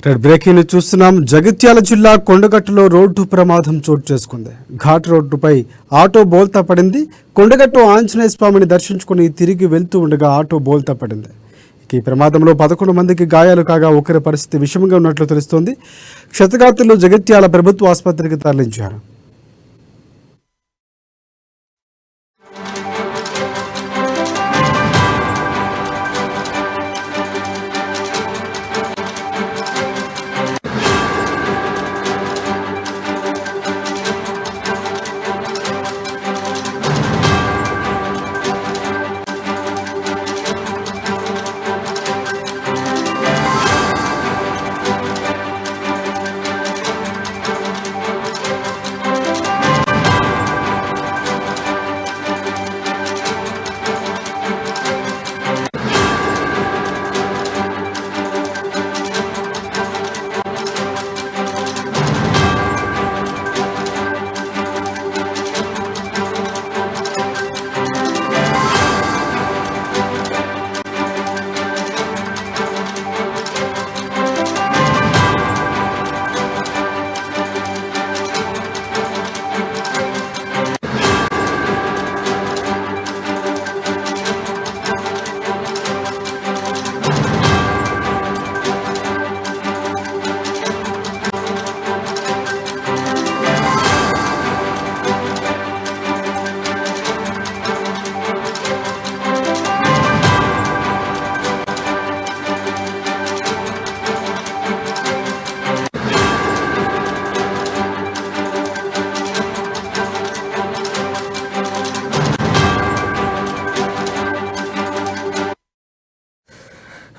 Red breaking చూస్తున్నాం. జగిత్యాల జిల్లా కొండగట్టులో road ప్రమాదం చోటు చేసుకుంది. ఘాట్ రోడ్డుపై ఆటో బోల్తా పడింది. కొండగట్టు ఆంజనేయ స్వామిని దర్శించుకుని తిరిగి వెళ్తూ ఉండగా ఆటో బోల్తా పడింది. ఈ ప్రమాదంలో 11 మందికి గాయాలు కాగా ఒకరి పరిస్థితి విషమంగా ఉన్నట్లు తెలుస్తోంది. క్షతగాత్రులు జగిత్యాల ప్రభుత్వ ఆసుపత్రికి తరలించారు.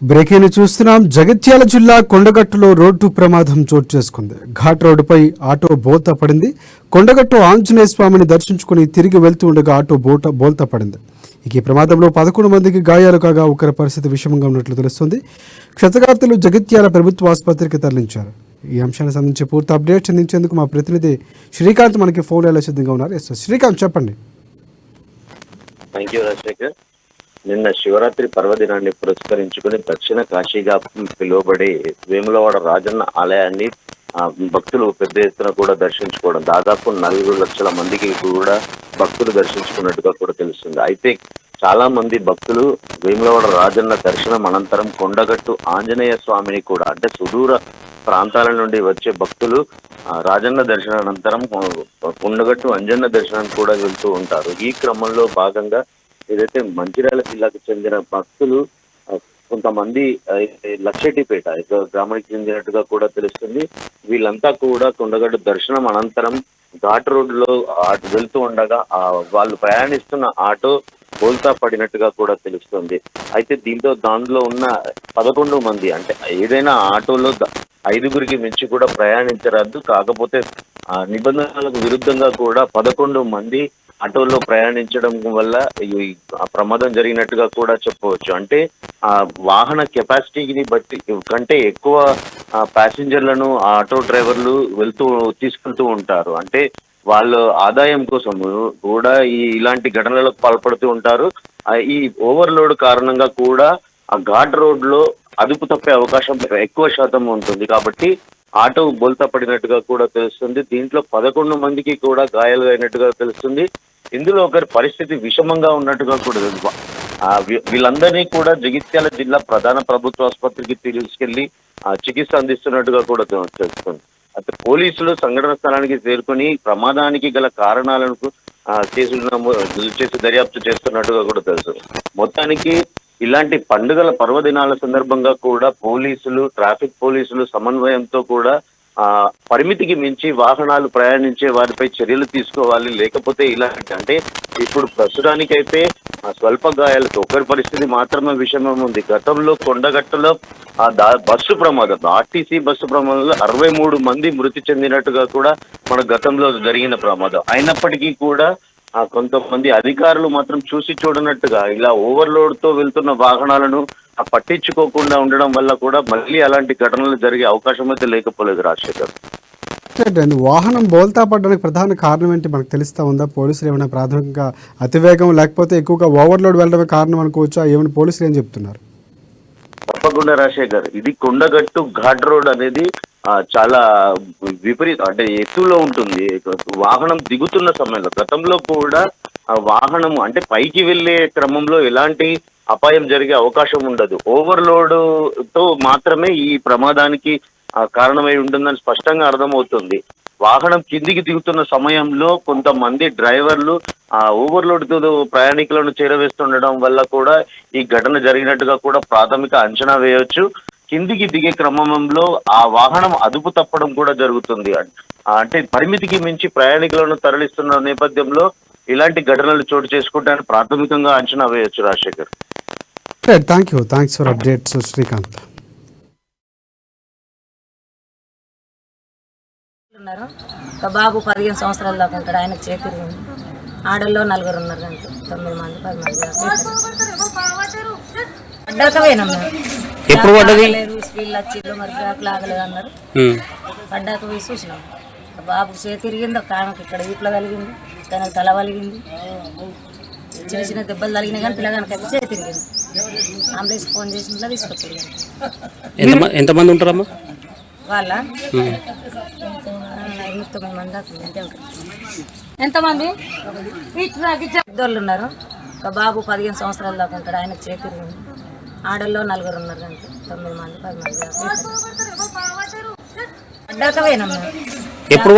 బ్రేకింగ్ చూస్తున్నాం. జగిత్యాల జిల్లా కొండగట్టులో రోడ్డు ప్రమాదం చోటు చేసుకుంది. ఘాట్ రోడ్డుపై ఆటో బోల్తా పడింది. కొండగట్టు ఆంజనేయ స్వామిని దర్శించుకుని తిరిగి వెళ్తూ ఉండగా ఆటో బోల్తా పడింది. ఈ ప్రమాదంలో 11 మందికి గాయాలు కాగా ఒకరి పరిస్థితి విషమంగా ఉన్నట్లు తెలుస్తుంది. క్షతగాత్రులు జగిత్యాల ప్రభుత్వ ఆసుపత్రికి తరలించారు. ఈ అంశానికి సంబంధించి పూర్తి అప్డేట్స్ అందించేందుకు మా ప్రతినిధి శ్రీకాంత్ మనకి ఫోన్ ఎలా సిద్ధంగా ఉన్నారు. శ్రీకాంత్ చెప్పండి. నిన్న శివరాత్రి పర్వదినాన్ని పురస్కరించుకుని దక్షిణ కాశీగా పిలువబడే వేములవాడ రాజన్న ఆలయాన్ని భక్తులు పెద్ద ఎత్తున కూడా దర్శించుకోవడం, దాదాపు 4 లక్షల మందికి కూడా భక్తులు దర్శించుకున్నట్టుగా కూడా తెలుస్తుంది. అయితే చాలా మంది భక్తులు వేములవాడ రాజన్న దర్శనం అనంతరం కొండగట్టు ఆంజనేయ స్వామిని కూడా, అంటే సుదూర ప్రాంతాల నుండి వచ్చే భక్తులు రాజన్న దర్శనం అనంతరం కొండగట్టు అంజన్న దర్శనం కూడా వెళ్తూ ఉంటారు. ఈ క్రమంలో భాగంగా ఏదైతే మంచిర్యాల జిల్లాకు చెందిన భక్తులు కొంతమంది లక్షటిపేట గ్రామానికి చెందినట్టుగా కూడా తెలుస్తుంది. వీళ్ళంతా కూడా కొండగట్టు దర్శనం అనంతరం ఘాట్ రోడ్డులో అటు వెళ్తూ ఉండగా వాళ్ళు ప్రయాణిస్తున్న ఆటో బోల్తా పడినట్టుగా కూడా తెలుస్తుంది. అయితే దానిలో ఉన్న 11 మంది, అంటే ఏదైనా ఆటోలో 5గురికి మించి కూడా ప్రయాణించరాదు. కాకపోతే నిబంధనలకు విరుద్ధంగా కూడా 11 మంది ఆటోలో ప్రయాణించడం వల్ల ఈ ప్రమాదం జరిగినట్టుగా కూడా చెప్పవచ్చు. అంటే వాహన కెపాసిటీని బట్టి కంటే ఎక్కువ ప్యాసింజర్లను ఆటో డ్రైవర్లు తీసుకెళ్తూ ఉంటారు. అంటే వాళ్ళ ఆదాయం కోసం కూడా ఇలాంటి ఘటనలకు పాల్పడుతూ ఉంటారు. ఈ ఓవర్లోడ్ కారణంగా కూడా ఆ ఘాట్ రోడ్ లో అదుపు తప్పే అవకాశం ఎక్కువ శాతం ఉంటుంది. కాబట్టి ఆటో బోల్తా పడినట్టుగా కూడా తెలుస్తుంది. దీంట్లో 11 మందికి కూడా గాయాలు అయినట్టుగా తెలుస్తుంది. ఇందులో ఒకరి పరిస్థితి విషమంగా ఉన్నట్టుగా కూడా తెలుసు. వీళ్ళందరినీ కూడా జగిత్యాల జిల్లా ప్రధాన ప్రభుత్వ ఆసుపత్రికి తీసుకెళ్లి చికిత్స అందిస్తున్నట్టుగా కూడా తెలుస్తుంది. అయితే పోలీసులు సంఘటన స్థలానికి చేరుకొని ప్రమాదానికి గల కారణాలను చేసి దర్యాప్తు చేస్తున్నట్టుగా కూడా తెలుసు. మొత్తానికి ఇలాంటి పండుగల పర్వదినాల సందర్భంగా కూడా ట్రాఫిక్ పోలీసులు సమన్వయంతో కూడా పరిమితికి మించి వాహనాలు ప్రయాణించే వారిపై చర్యలు తీసుకోవాలి. లేకపోతే ఇలాంటి, అంటే ఇప్పుడు ప్రస్తుతానికైతే స్వల్ప గాయాలతో ఒకరి పరిస్థితి మాత్రమే విషమం ఉంది. గతంలో కొండగట్టులో బస్సు ప్రమాదం, ఆర్టీసీ బస్సు ప్రమాదంలో 63 మంది మృతి చెందినట్టుగా కూడా మన గతంలో జరిగిన ప్రమాదం. అయినప్పటికీ కూడా కొంతమంది అధికారులు మాత్రం చూసి చూడనట్టుగా ఇలా ఓవర్లోడ్ తో వెళ్తున్న వాహనాలను పట్టించుకోకుండా ఉండడం వల్ల కూడా మళ్ళీ అలాంటి ఘటనలు జరిగే అవకాశం అయితే లేకపోలేదు. రాజశేఖర్, వాహనం బోల్తా పడడానికి ప్రధాన కారణం ఏంటి మనకు తెలుస్తా ఉందా? పోలీసులు ఏమైనా ప్రాథమికంగా అతివేగం లేకపోతే ఎక్కువగా ఓవర్లోడ్ వెళ్ళడమే కారణం అనుకోవచ్చా? ఏమైనా పోలీసులు ఏం చెప్తున్నారు? తప్పకుండా రాజశేఖర్, ఇది కొండగట్టు ఘాట్ రోడ్ అనేది చాలా విపరీత అంటే ఎత్తులో ఉంటుంది. వాహనం దిగుతున్న సమయంలో గతంలో కూడా వాహనం అంటే పైకి వెళ్ళే క్రమంలో ఎలాంటి అపాయం జరిగే అవకాశం ఉండదు. ఓవర్లోడ్ తో మాత్రమే ఈ ప్రమాదానికి కారణమై ఉంటుందని స్పష్టంగా అర్థమవుతుంది. వాహనం కిందికి దిగుతున్న సమయంలో కొంతమంది డ్రైవర్లు ఓవర్లోడ్ తో ప్రయాణికులను చేరవేస్తుండడం వల్ల కూడా ఈ ఘటన జరిగినట్టుగా కూడా ప్రాథమిక అంచనా వేయొచ్చు. కిందికి దిగే క్రమంలో ఆ వాహనం అదుపు తప్పడం కూడా జరుగుతుంది. అంటే పరిమితికి మించి ప్రయాణికులను తరలిస్తున్న నేపథ్యంలో ఇలాంటి ఘటనలు చోటు చేసుకుంటాయని ప్రాథమికంగా అంచనా వేయొచ్చు Rajasekhar. Thanks for updates Srikanth. ఒక బాబు 15 సంవత్సరాల దాకా ఉంటాడు, ఆయనకు చేతిరి ఉంది. ఆడల్లో 4 ఉన్నారు, అంతే 9 మంది 10 మంది పడ్డాక పోయినాం. ఎప్పుడు పడ్డది? స్పీడ్ వచ్చిళ్ళు మరి బ్యాక్ లాగలేదు అన్నారు. పడ్డాక పోయి చూసినాం. బాబు చేతిరిగింది, ఒక ఆమెకు ఇక్కడ వీటిలో కలిగింది, తనకు తల వలిగింది, చిన్న చిన్న దెబ్బలు తగిలినాయి, కానీ పిల్లగానికి అయితే చేతిరిగింది. అంబులెన్స్ ఫోన్ చేసిన తీసుకొచ్చారు. ఎంతమంది ఉంటారమ్మా వాళ్ళ 9 మంది దాకా అంతే ఉంటారు. ఎంతమంది పెద్దోళ్ళు ఉన్నారు. ఒక బాబు 15 సంవత్సరాల దాకా ఉంటాడు, ఆయనకు చేతిరి ఉంది. ఆడల్లో 4 ఉన్నారు, అంతే 9 మంది 10 మంది పడ్డాక పోయినాం. ఎప్పుడు